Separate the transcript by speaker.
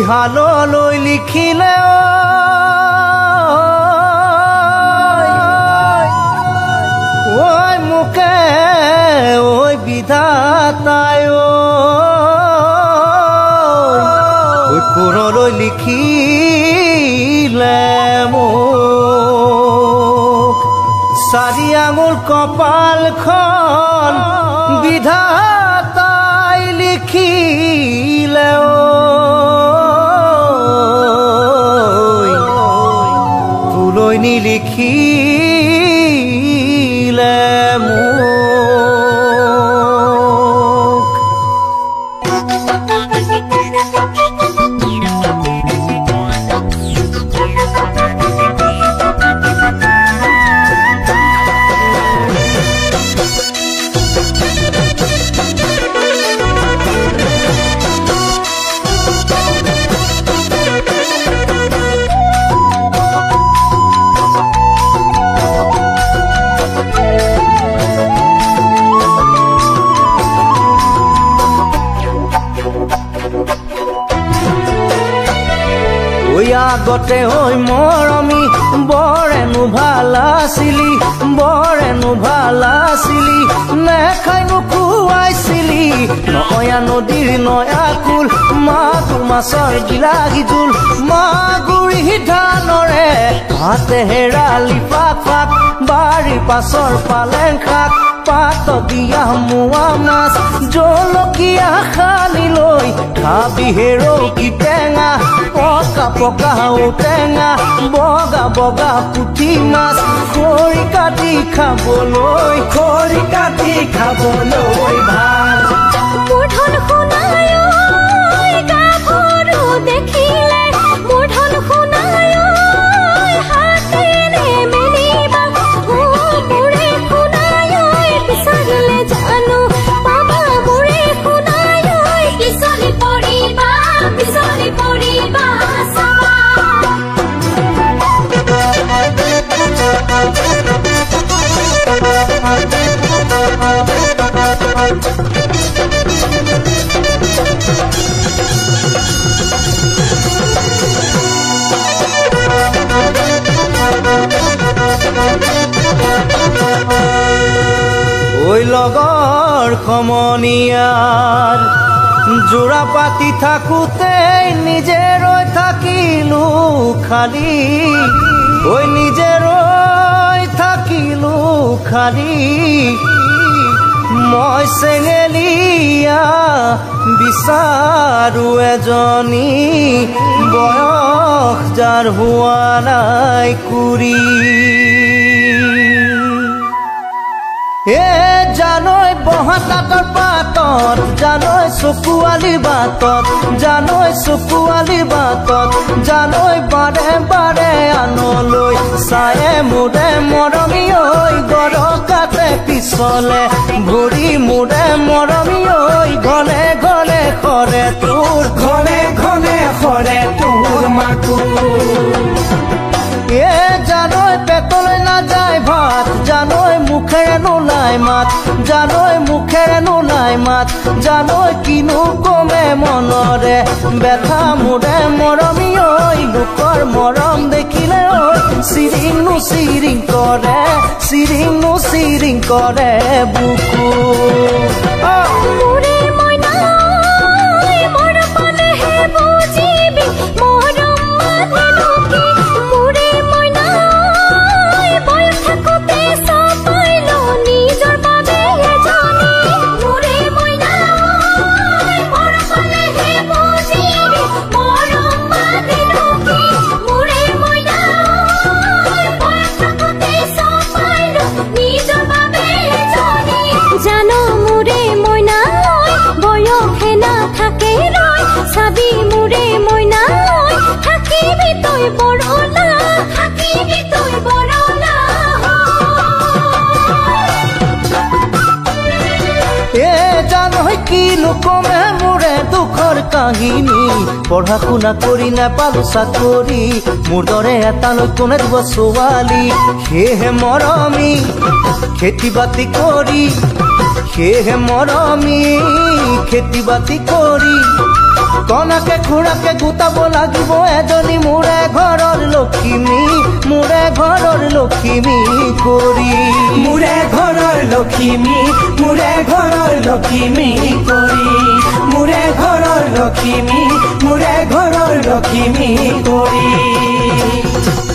Speaker 1: ভাললৈ লিখিলে ঐ মোকে ঐ বিধাতাই ঐ কোৰলৈ লিখিলে মোক চাৰি আঙুল কপালখন বিধাতাই লিখিলে তোলৈ নিলিখিলে মোক আগতে ঐ মৰমী বৰেনো ভাল আছিলি বৰেনো ভাল আছিলি নেখাই নোখোৱাইছিলি নয়া নদীৰ নয়া কুল মাগুৰ মাছৰ গিলাগি জোল মাগুৰি ধানৰে ভাতে হেৰালি পাক পাক বাৰীৰ পাছৰ পালেং শাক পাত দিয়া মোৱা মাছ জলকীয়া সানি লৈ খাবি হেৰকি টেঙা পকা পকা ঔটেঙা বগা বগা পুঠি মাছ খৰি কাটি খাবলৈ ভাল
Speaker 2: মোৰ ধন শুনায় গাভৰু দেখিলে মোৰ ধন শুনায় হাতেৰে মেলিবা মোৰে শুনায় বিচাৰিলে জানো পাবা মোৰে শুনায় পিছলি পৰিবা চাবা
Speaker 1: ঐ লগৰ সমনীয়াৰ জোৰা পাতি থাকোঁতেই নিজে ৰৈ থাকিলো খালি ঐ নিজে ৰৈ থাকিলো খালি মই চেঙেলীয়া বিচাৰো এজনী বয়স যাৰ হোৱা নাই কুৰি জানৈ বহাতাতৰ পাতত জানৈ চকুৱালি বাটত জানৈ চকুৱালি বাটত জানৈ বাৰে বাৰে আনলৈ চায়ে মোৰে মৰমী ঐ গৰকাতে পিছলে ভৰি মোৰে মৰমী ঐ ঘনে ঘনে সৰে তোৰ মাকুৰ জানৈ পেটলৈ নাযায় ভাত জানৈ মুখেৰে নোলাই মাত জানৈ মুখেৰে নোলাই মাত জানৈ কিনো কমে মনৰে ব্যথা মোৰে মৰমী ঐ লোকৰ মৰম দেখিলে ঐ চিৰিং কৰে বুকু
Speaker 2: মোৰে মইনা মোৰ পালেহে বুজিবি মৰম মানিলো কি মোৰে মইনা বয়স থাকোঁতে চাপাইলো নিজৰ বাবে এজনী মোৰে মইনা মোৰ পালেহে বুজিবি মৰম মানিলো কি মোৰে মইনা বয়স থাকোঁতে চাপাইলো নিজৰ বাবে এজনী জানো মোৰে মইনা বয়সে নাথাকে ৰয় চাবি মোৰে মইনা থাকিবি তই বৰলা
Speaker 1: জানৈ কিনো কমে মোৰে দুখৰ কাহিনী পঢ়া শুনা কৰি নাপালো চাকৰি মোৰ দৰে এটালৈ কোনে দিব ছোৱালী সেয়েহে মৰমী খেতি বাতি কৰি সেয়েহে মৰমী খেতি বাতি কৰি কনাকে খুৰাকে গোটাব লাগিব এজনী মোৰে ঘৰৰ লখিমী, মোৰে ঘৰৰ লখিমী কৰি।
Speaker 3: মোৰে ঘৰৰ লখিমী, মোৰে ঘৰৰ লখিমী কৰি। মোৰে ঘৰৰ লখিমী, মোৰে ঘৰৰ লখিমী কৰি।